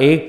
1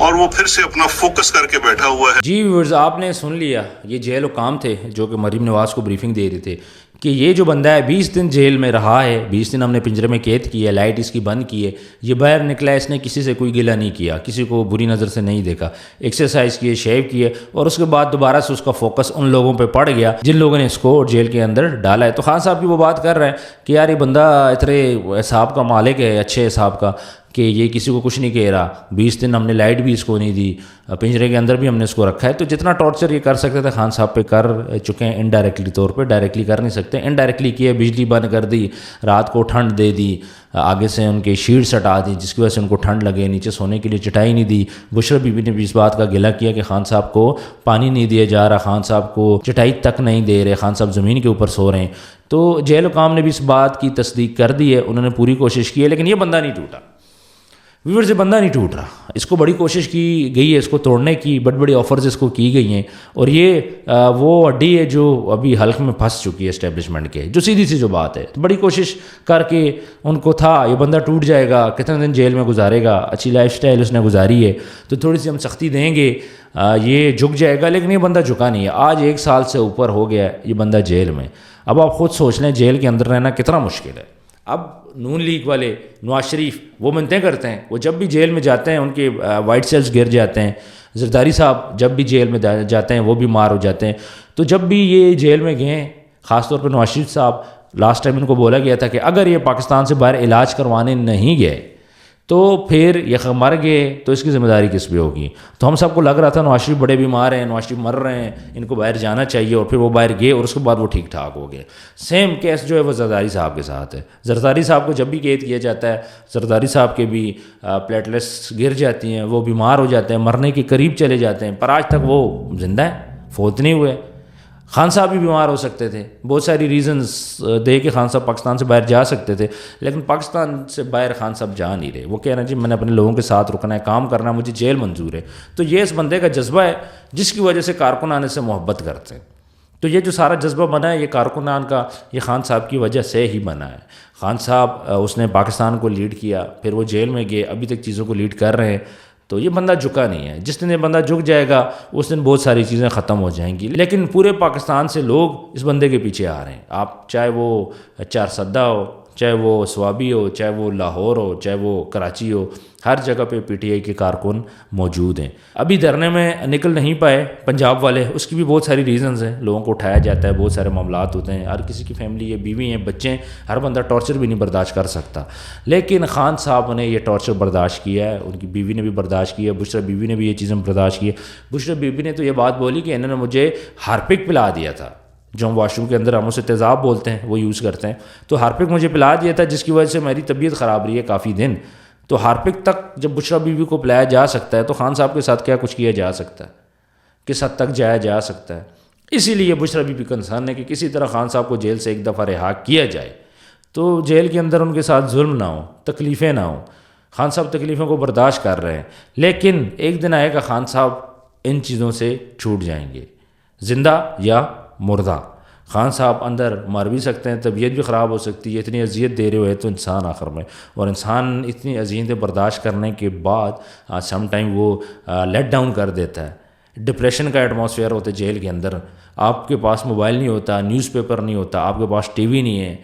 اور وہ پھر سے اپنا فوکس کر کے بیٹھا ہوا ہے. جی ویورز، آپ نے سن لیا، یہ جیل حکام تھے جو کہ مریم نواز کو بریفنگ دے رہے تھے کہ یہ جو بندہ ہے 20 دن جیل میں رہا ہے، 20 دن ہم نے پنجرے میں قید کی ہے، لائٹ اس کی بند کی ہے، یہ باہر نکلا ہے، اس نے کسی سے کوئی گلہ نہیں کیا، کسی کو بری نظر سے نہیں دیکھا، ایکسرسائز کیے، شیو کیے، اور اس کے بعد دوبارہ سے اس کا فوکس ان لوگوں پہ پڑ گیا جن لوگوں نے اس کو جیل کے اندر ڈالا ہے. تو خان صاحب کی وہ بات کر رہے ہیں کہ یار یہ بندہ اتنے حساب کا مالک ہے، اچھے حساب کا، کہ یہ کسی کو کچھ نہیں کہہ رہا. 20 دن ہم نے لائٹ بھی اس کو نہیں دی، پنجرے کے اندر بھی ہم نے اس کو رکھا ہے. تو جتنا ٹارچر یہ کر سکتے تھے خان صاحب پہ کر چکے ہیں انڈائریکٹلی طور پہ، ڈائریکٹلی کر نہیں سکتے. انڈائریکٹلی کیا، بجلی بند کر دی، رات کو ٹھنڈ دے دی، آگے سے ان کے شیٹس ہٹا دی جس کی وجہ سے ان کو ٹھنڈ لگے، نیچے سونے کے لیے چٹائی نہیں دی. بشرا بی بی نے بھی اس بات کا گلہ کیا کہ خان صاحب کو پانی نہیں دیا جا رہا، خان صاحب کو چٹائی تک نہیں دے رہے، خان صاحب زمین کے اوپر سو رہے ہیں. تو جیل حکام نے بھی اس بات کی تصدیق کر دی ہے، انہوں نے پوری کوشش کی ہے، لیکن یہ بندہ نہیں ٹوٹا. ویور سے بندہ نہیں ٹوٹ رہا، اس کو بڑی کوشش کی گئی ہے اس کو توڑنے کی، بڑی بڑی آفرز اس کو کی گئی ہیں، اور یہ وہ ہڈی ہے جو ابھی حلق میں پھنس چکی ہے اسٹیبلشمنٹ کے، جو سیدھی سی جو بات ہے. تو بڑی کوشش کر کے ان کو تھا یہ بندہ ٹوٹ جائے گا، کتنے دن جیل میں گزارے گا، اچھی لائف سٹائل اس نے گزاری ہے، تو تھوڑی سی ہم سختی دیں گے، یہ جھک جائے گا. لیکن یہ بندہ جھکا نہیں ہے. آج 1 سال سے اوپر ہو گیا ہے یہ بندہ جیل میں. اب آپ خود سوچ لیں جیل کے اندر رہنا کتنا مشکل ہے. اب نون لیگ والے، نواز شریف، وہ منتیں کرتے ہیں، وہ جب بھی جیل میں جاتے ہیں ان کے وائٹ سیلز گر جاتے ہیں. زرداری صاحب جب بھی جیل میں جاتے ہیں وہ بھی مار ہو جاتے ہیں. تو جب بھی یہ جیل میں گئے، خاص طور پہ نواز شریف صاحب، لاسٹ ٹائم ان کو بولا گیا تھا کہ اگر یہ پاکستان سے باہر علاج کروانے نہیں گئے تو پھر یہ مر گئے تو اس کی ذمہ داری کس پہ ہوگی. تو ہم سب کو لگ رہا تھا نواز شریف بڑے بیمار ہیں، نواز شریف مر رہے ہیں، ان کو باہر جانا چاہیے، اور پھر وہ باہر گئے اور اس کے بعد وہ ٹھیک ٹھاک ہو گئے. سیم کیس جو ہے وہ زرداری صاحب کے ساتھ ہے. زرداری صاحب کو جب بھی قید کیا جاتا ہے، زرداری صاحب کے بھی پلیٹلیٹس گر جاتی ہیں، وہ بیمار ہو جاتے ہیں، مرنے کے قریب چلے جاتے ہیں، پر آج تک وہ زندہ ہیں، فوت نہیں ہوئے. خان صاحب بھی بیمار ہو سکتے تھے، بہت ساری ریزنز دے کے خان صاحب پاکستان سے باہر جا سکتے تھے، لیکن پاکستان سے باہر خان صاحب جا نہیں رہے. وہ کہہ رہے ہیں جی میں نے اپنے لوگوں کے ساتھ رکنا ہے، کام کرنا ہے، مجھے جیل منظور ہے. تو یہ اس بندے کا جذبہ ہے جس کی وجہ سے کارکنان سے محبت کرتے ہیں. تو یہ جو سارا جذبہ بنا ہے یہ کارکنان کا، یہ خان صاحب کی وجہ سے ہی بنا ہے. خان صاحب اس نے پاکستان کو لیڈ کیا، پھر وہ جیل میں گئے، ابھی تک چیزوں کو لیڈ کر رہے ہیں. تو یہ بندہ جھکا نہیں ہے. جس دن یہ بندہ جھک جائے گا اس دن بہت ساری چیزیں ختم ہو جائیں گی. لیکن پورے پاکستان سے لوگ اس بندے کے پیچھے آ رہے ہیں. آپ چاہے وہ 4 سدہ ہو، چاہے وہ سوابی ہو، چاہے وہ لاہور ہو، چاہے وہ کراچی ہو، ہر جگہ پہ پی ٹی آئی کے کارکن موجود ہیں. ابھی دھرنے میں نکل نہیں پائے پنجاب والے، اس کی بھی بہت ساری ریزنز ہیں. لوگوں کو اٹھایا جاتا ہے، بہت سارے معاملات ہوتے ہیں، ہر کسی کی فیملی ہے، بیوی ہیں، بچے ہیں، ہر بندہ ٹارچر بھی نہیں برداشت کر سکتا. لیکن خان صاحب نے یہ ٹارچر برداشت کیا ہے، ان کی بیوی نے بھی برداشت کیا، بشرا بیوی نے بھی یہ چیزیں برداشت کی. بشرا بیوی نے تو یہ بات بولی کہ انہوں نے مجھے ہارپک پلا دیا تھا، جو ہم واش روم کے اندر ہم اسے تیزاب بولتے ہیں وہ یوز کرتے ہیں. تو ہارپک مجھے پلا دیا تھا جس کی وجہ سے میری طبیعت خراب رہی ہے کافی دن. تو ہارپک تک جب بشرا بیوی کو پلایا جا سکتا ہے تو خان صاحب کے ساتھ کیا کچھ کیا جا سکتا ہے، کس حد تک جایا جا سکتا ہے. اسی لیے بشرا بیوی کنسرن ہے کہ کسی طرح خان صاحب کو جیل سے ایک دفعہ رہا کیا جائے، تو جیل کے اندر ان کے ساتھ ظلم نہ ہو، تکلیفیں نہ ہوں. خان صاحب تکلیفوں کو برداشت کر رہے ہیں، لیکن ایک دن آئے گا خان صاحب ان چیزوں سے چھوٹ جائیں گے، زندہ یا مردہ. خان صاحب اندر مر بھی سکتے ہیں، طبیعت بھی خراب ہو سکتی ہے، اتنی اذیت دے رہے ہوئے تو انسان آخر میں، اور انسان اتنی اذیتیں برداشت کرنے کے بعد سم ٹائم وہ لیٹ ڈاؤن کر دیتا ہے. ڈپریشن کا ایٹماسفیئر ہوتا ہے جیل کے اندر. آپ کے پاس موبائل نہیں ہوتا، نیوز پیپر نہیں ہوتا، آپ کے پاس ٹی وی نہیں ہے،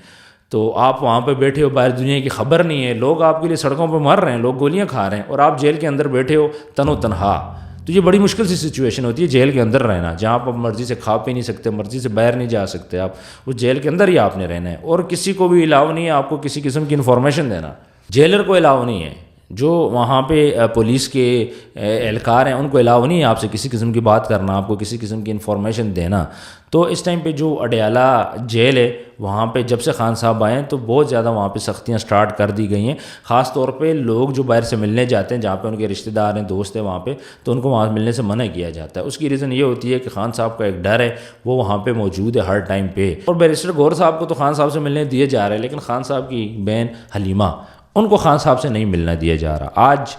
تو آپ وہاں پہ بیٹھے ہو، باہر دنیا کی خبر نہیں ہے، لوگ آپ کے لیے سڑکوں پہ مر رہے ہیں، لوگ گولیاں کھا رہے ہیں، اور آپ جیل کے اندر بیٹھے ہو تن و تنہا. تو یہ بڑی مشکل سی سچویشن ہوتی ہے جیل کے اندر رہنا، جہاں آپ مرضی سے کھا پی نہیں سکتے، مرضی سے باہر نہیں جا سکتے، آپ اس جیل کے اندر ہی آپ نے رہنا ہے، اور کسی کو بھی الاؤ نہیں ہے آپ کو کسی قسم کی انفارمیشن دینا. جیلر کو الاؤ نہیں ہے، جو وہاں پہ پولیس کے اہلکار ہیں ان کو الاؤ نہیں ہے آپ سے کسی قسم کی بات کرنا، آپ کو کسی قسم کی انفارمیشن دینا. تو اس ٹائم پہ جو اڈیالہ جیل ہے وہاں پہ جب سے خان صاحب آئے ہیں تو بہت زیادہ وہاں پہ سختیاں سٹارٹ کر دی گئی ہیں. خاص طور پہ لوگ جو باہر سے ملنے جاتے ہیں، جہاں پہ ان کے رشتہ دار ہیں، دوست ہیں وہاں پہ، تو ان کو وہاں ملنے سے منع کیا جاتا ہے. اس کی ریزن یہ ہوتی ہے کہ خان صاحب کا ایک ڈر ہے، وہ وہاں پہ موجود ہے ہر ٹائم پہ. اور بیرسٹر گور صاحب کو تو خان صاحب سے ملنے دیے جا رہے ہیں، لیکن خان صاحب کی بہن حلیمہ، ان کو خان صاحب سے نہیں ملنا دیا جا رہا. آج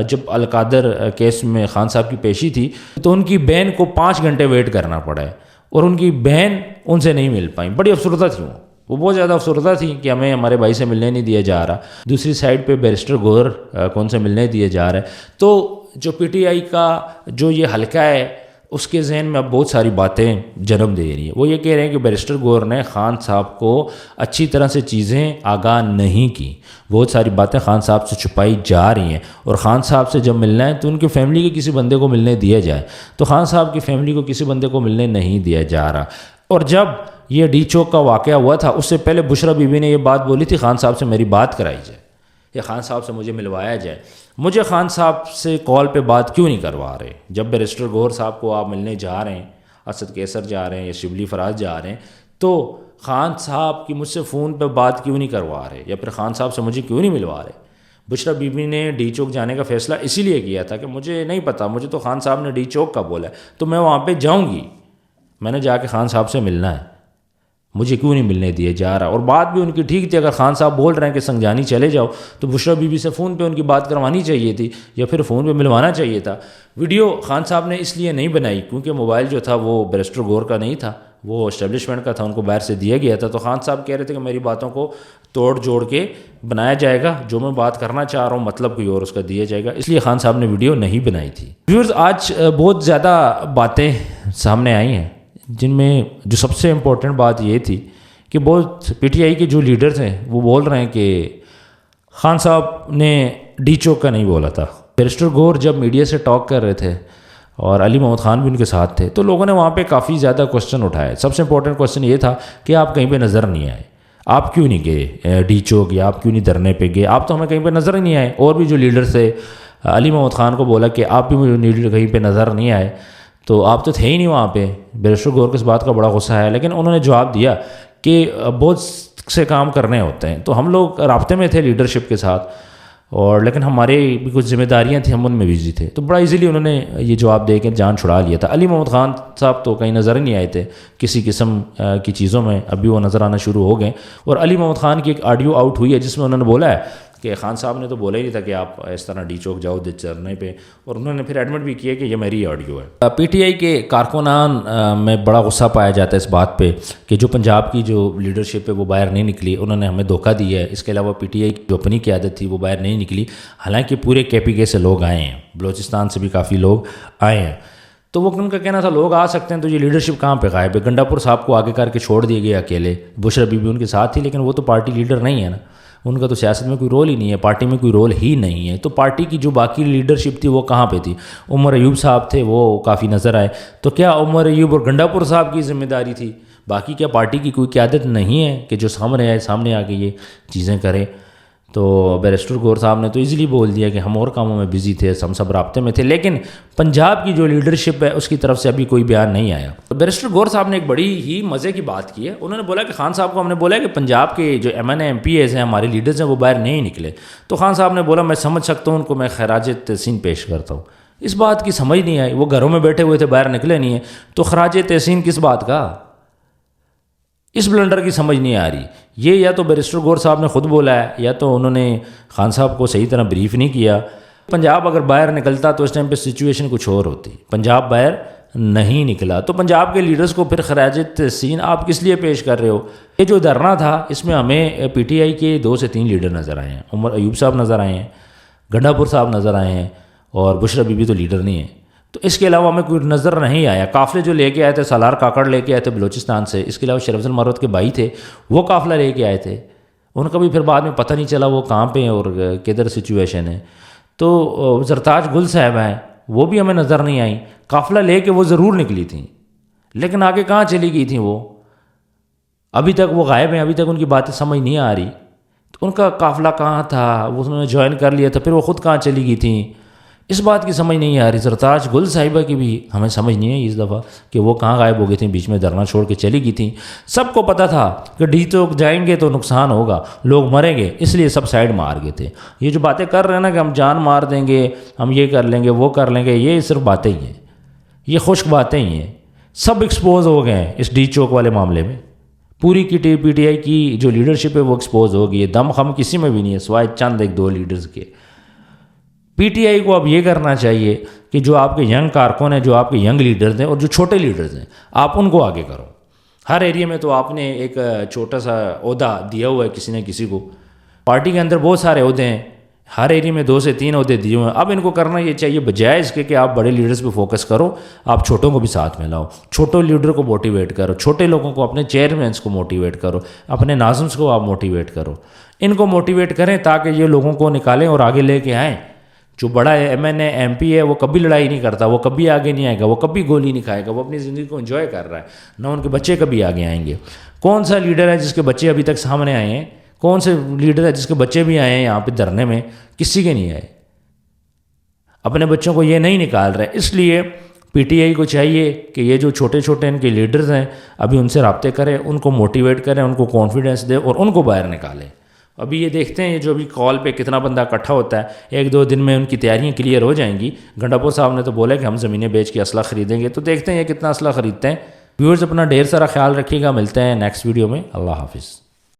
جب القادر کیس میں خان صاحب کی پیشی تھی تو ان کی بہن کو 5 گھنٹے ویٹ کرنا پڑا ہے، اور ان کی بہن ان سے نہیں مل پائیں. بڑی افسردہ تھی وہ، وہ بہت زیادہ افسردہ تھیں کہ ہمیں ہمارے بھائی سے ملنے نہیں دیا جا رہا. دوسری سائڈ پہ بیرسٹر گوہر کون سے ملنے دیا جا رہا ہے. تو جو پی ٹی آئی کا جو یہ حلقہ ہے اس کے ذہن میں اب بہت ساری باتیں جنم دے رہی ہیں. وہ یہ کہہ رہے ہیں کہ بیرسٹر گوہر نے خان صاحب کو اچھی طرح سے چیزیں آگاہ نہیں کی. بہت ساری باتیں خان صاحب سے چھپائی جا رہی ہیں, اور خان صاحب سے جب ملنا ہے تو ان کی فیملی کے کسی بندے کو ملنے دیا جائے, تو خان صاحب کی فیملی کو کسی بندے کو ملنے نہیں دیا جا رہا. اور جب یہ ڈی چوک کا واقعہ ہوا تھا اس سے پہلے بشرا بی بی نے یہ بات بولی تھی خان صاحب سے میری بات کرائی جائے, یا خان صاحب سے مجھے ملوایا جائے. مجھے خان صاحب سے کال پہ بات کیوں نہیں کروا رہے؟ جب بیرسٹر گوہر صاحب کو آپ ملنے جا رہے ہیں, اسد کیسر جا رہے ہیں یا شبلی فراز جا رہے ہیں, تو خان صاحب کی مجھ سے فون پہ بات کیوں نہیں کروا رہے, یا پھر خان صاحب سے مجھے کیوں نہیں ملوا رہے؟ بشرا بی بی نے ڈی چوک جانے کا فیصلہ اسی لیے کیا تھا کہ مجھے نہیں پتہ, مجھے تو خان صاحب نے ڈی چوک کا بولا ہے تو میں وہاں پہ جاؤں گی, میں نے جا کے خان صاحب سے ملنا ہے, مجھے کیوں نہیں ملنے دیا جا رہا. اور بات بھی ان کی ٹھیک تھی. اگر خان صاحب بول رہے ہیں کہ سنگجانی چلے جاؤ تو بشرا بی بی سے فون پہ ان کی بات کروانی چاہیے تھی, یا پھر فون پہ ملوانا چاہیے تھا. ویڈیو خان صاحب نے اس لیے نہیں بنائی کیونکہ موبائل جو تھا وہ بیرسٹر گوہر کا نہیں تھا, وہ اسٹیبلشمنٹ کا تھا, ان کو باہر سے دیا گیا تھا. تو خان صاحب کہہ رہے تھے کہ میری باتوں کو توڑ جوڑ کے بنایا جائے گا, جو میں بات کرنا چاہ رہا ہوں مطلب کوئی اور اس کا دیا جائے گا, اس لیے خان صاحب نے ویڈیو نہیں بنائی تھی. ویورز, آج بہت زیادہ باتیں سامنے آئی ہیں جن میں جو سب سے امپورٹنٹ بات یہ تھی کہ بہت پی ٹی آئی کے جو لیڈرز ہیں وہ بول رہے ہیں کہ خان صاحب نے ڈی چوک کا نہیں بولا تھا. بیرسٹر گوہر جب میڈیا سے ٹاک کر رہے تھے اور علی محمد خان بھی ان کے ساتھ تھے تو لوگوں نے وہاں پہ کافی زیادہ کوسچن اٹھائے. سب سے امپورٹنٹ کوسچن یہ تھا کہ آپ کہیں پہ نظر نہیں آئے, آپ کیوں نہیں گئے ڈی چوک, یا آپ کیوں نہیں دھرنے پہ گئے, آپ تو ہمیں کہیں پہ نظر ہی نہیں آئے. اور بھی جو لیڈرز تھے, علی محمد خان کو بولا کہ آپ بھی مجھے کہیں پہ نظر نہیں آئے, تو آپ تو تھے ہی نہیں وہاں پہ. بیرسٹر گوہر کو اس بات کا بڑا غصہ ہے, لیکن انہوں نے جواب دیا کہ بہت سے کام کرنے ہوتے ہیں, تو ہم لوگ رابطے میں تھے لیڈرشپ کے ساتھ, اور لیکن ہمارے بھی کچھ ذمہ داریاں تھیں, ہم ان میں بزی تھے. تو بڑا ایزیلی انہوں نے یہ جواب دے کے جان چھڑا لیا تھا. علی محمد خان صاحب تو کہیں نظر ہی نہیں آئے تھے کسی قسم کی چیزوں میں, ابھی وہ نظر آنا شروع ہو گئے. اور علی محمد خان کی ایک آڈیو آؤٹ ہوئی ہے جس میں انہوں نے بولا ہے کہ خان صاحب نے تو بولا ہی نہیں تھا کہ آپ اس طرح ڈی چوک جاؤ چرنے پہ, اور انہوں نے پھر ایڈمٹ بھی کیا کہ یہ میری آڈیو ہے. پی ٹی آئی کے کارکنان میں بڑا غصہ پایا جاتا ہے اس بات پہ کہ جو پنجاب کی جو لیڈرشپ ہے وہ باہر نہیں نکلی, انہوں نے ہمیں دھوکہ دیا ہے. اس کے علاوہ پی ٹی آئی کی جو اپنی قیادت تھی وہ باہر نہیں نکلی, حالانکہ پورے کے پی کے سے لوگ آئے ہیں, بلوچستان سے بھی کافی لوگ آئے ہیں. تو وہ ان کا کہنا تھا لوگ آ سکتے ہیں, تو یہ لیڈرشپ کہاں پہ غائب ہے؟ گنڈا پور صاحب کو آگے کر کے چھوڑ دیے گئے اکیلے, بشرا بی بی ان کے ساتھ تھی, لیکن وہ تو پارٹی لیڈر نہیں ہے نا, ان کا تو سیاست میں کوئی رول ہی نہیں ہے, پارٹی میں کوئی رول ہی نہیں ہے. تو پارٹی کی جو باقی لیڈرشپ تھی وہ کہاں پہ تھی؟ عمر ایوب صاحب تھے, وہ کافی نظر آئے. تو کیا عمر ایوب اور گنڈا پور صاحب کی ذمہ داری تھی؟ باقی کیا پارٹی کی کوئی قیادت نہیں ہے کہ جو سامنے آئے, سامنے آ کے یہ چیزیں کرے؟ تو بیرسٹر گوہر صاحب نے تو ایزیلی بول دیا کہ ہم اور کاموں میں بزی تھے, ہم سب رابطے میں تھے, لیکن پنجاب کی جو لیڈرشپ ہے اس کی طرف سے ابھی کوئی بیان نہیں آیا. بیرسٹر گوہر صاحب نے ایک بڑی ہی مزے کی بات کی ہے. انہوں نے بولا کہ خان صاحب کو ہم نے بولا کہ پنجاب کے جو M N A M P A's ہیں, ہمارے لیڈرز ہیں, وہ باہر نہیں نکلے. تو خان صاحب نے بولا میں سمجھ سکتا ہوں ان کو, میں خراج تحسین پیش کرتا ہوں. اس بات کی سمجھ نہیں آئی, وہ گھروں میں بیٹھے ہوئے تھے, باہر نکلے نہیں ہیں, تو خراج تحسین کس بات کا؟ اس بلنڈر کی سمجھ نہیں آ رہی. یہ یا تو بیرسٹر گوہر صاحب نے خود بولا ہے, یا تو انہوں نے خان صاحب کو صحیح طرح بریف نہیں کیا. پنجاب اگر باہر نکلتا تو اس ٹائم پہ سچویشن کچھ اور ہوتی. پنجاب باہر نہیں نکلا, تو پنجاب کے لیڈرز کو پھر خراج تحسین آپ کس لیے پیش کر رہے ہو؟ یہ جو دھرنا تھا اس میں ہمیں پی ٹی آئی کے 2 سے 3 لیڈر نظر آئے ہیں. عمر ایوب صاحب نظر آئے ہیں, گنڈا پور صاحب نظر آئے ہیں, اور بشرا بی بی تو لیڈر نہیں ہے. تو اس کے علاوہ ہمیں کوئی نظر نہیں آیا. قافلے جو لے کے آئے تھے, سالار کاکڑ لے کے آئے تھے بلوچستان سے, اس کے علاوہ شرف المروت کے بھائی تھے, وہ قافلہ لے کے آئے تھے. ان کا بھی پھر بعد میں پتہ نہیں چلا وہ کہاں پہ ہیں اور کدھر سچویشن ہے. تو زرتاج گل صاحب ہیں, وہ بھی ہمیں نظر نہیں آئیں. قافلہ لے کے وہ ضرور نکلی تھیں, لیکن آگے کہاں چلی گئی تھیں وہ؟ ابھی تک وہ غائب ہیں, ابھی تک ان کی باتیں سمجھ نہیں آ رہی. تو ان کا قافلہ کہاں تھا, وہ انہوں نے جوائن کر لیا تھا, پھر وہ خود کہاں چلی گئی تھیں, اس بات کی سمجھ نہیں آ رہی. زرتاج گل صاحبہ کی بھی ہمیں سمجھ نہیں آئی اس دفعہ کہ وہ کہاں غائب ہو گئی تھیں, بیچ میں دھرنا چھوڑ کے چلی گئی تھیں. سب کو پتہ تھا کہ ڈی چوک جائیں گے تو نقصان ہوگا, لوگ مریں گے, اس لیے سب سائڈ مار گئے تھے. یہ جو باتیں کر رہے ہیں نا کہ ہم جان مار دیں گے, ہم یہ کر لیں گے, وہ کر لیں گے, یہ صرف باتیں ہی ہیں, یہ خشک باتیں ہی ہیں. سب ایکسپوز ہو گئے ہیں اس ڈی چوک والے معاملے میں. پوری کی پی ٹی آئی کی جو لیڈرشپ ہے وہ ایکسپوز ہو گئی ہے. دم خم کسی میں بھی نہیں ہے سوائے چند 1-2 لیڈرز کے. پی ٹی آئی کو اب یہ کرنا چاہیے کہ جو آپ کے ینگ کارکن ہیں, جو آپ کے ینگ لیڈرز ہیں اور جو چھوٹے لیڈرز ہیں, آپ ان کو آگے کرو. ہر ایریا میں تو آپ نے ایک چھوٹا سا عہدہ دیا ہوا ہے کسی نہ کسی کو. پارٹی کے اندر بہت سارے عہدے ہیں, ہر ایریا میں 2 سے 3 عہدے دیے ہوئے ہیں. اب ان کو کرنا یہ چاہیے بجائے اس کے کہ آپ بڑے لیڈرز پہ فوکس کرو, آپ چھوٹوں کو بھی ساتھ میں لاؤ, چھوٹوں لیڈر کو موٹیویٹ کرو, چھوٹے لوگوں کو, اپنے چیئرمینس کو موٹیویٹ کرو, اپنے ناظمس کو آپ موٹیویٹ کرو. ان کو موٹیویٹ کریں تاکہ یہ لوگوں کو نکالیں اور آگے لے کے آئیں. جو بڑا M N A M P ہے وہ کبھی لڑائی نہیں کرتا, وہ کبھی آگے نہیں آئے گا, وہ کبھی گولی نہیں کھائے گا, وہ اپنی زندگی کو انجوائے کر رہا ہے, نہ ان کے بچے کبھی آگے آئیں گے. کون سا لیڈر ہے جس کے بچے ابھی تک سامنے آئے ہیں؟ کون سے لیڈر ہے جس کے بچے بھی آئے ہیں یہاں پہ دھرنے میں؟ کسی کے نہیں آئے. اپنے بچوں کو یہ نہیں نکال رہے. اس لیے پی ٹی آئی کو چاہیے کہ یہ جو چھوٹے چھوٹے ان کے لیڈرز ہیں ابھی ان سے رابطے کریں, ان کو موٹیویٹ کریں, ان کو کانفیڈنس دیں اور ان کو باہر نکالیں. ابھی یہ دیکھتے ہیں یہ جو ابھی کال پہ کتنا بندہ اکٹھا ہوتا ہے, 1-2 دن میں ان کی تیاریاں کلیئر ہو جائیں گی. گنڈاپور صاحب نے تو بولا کہ ہم زمینیں بیچ کے اسلحہ خریدیں گے, تو دیکھتے ہیں یہ کتنا اسلحہ خریدتے ہیں. ویورز اپنا ڈھیر سارا خیال رکھیے گا, ملتے ہیں نیکسٹ ویڈیو میں. اللہ حافظ.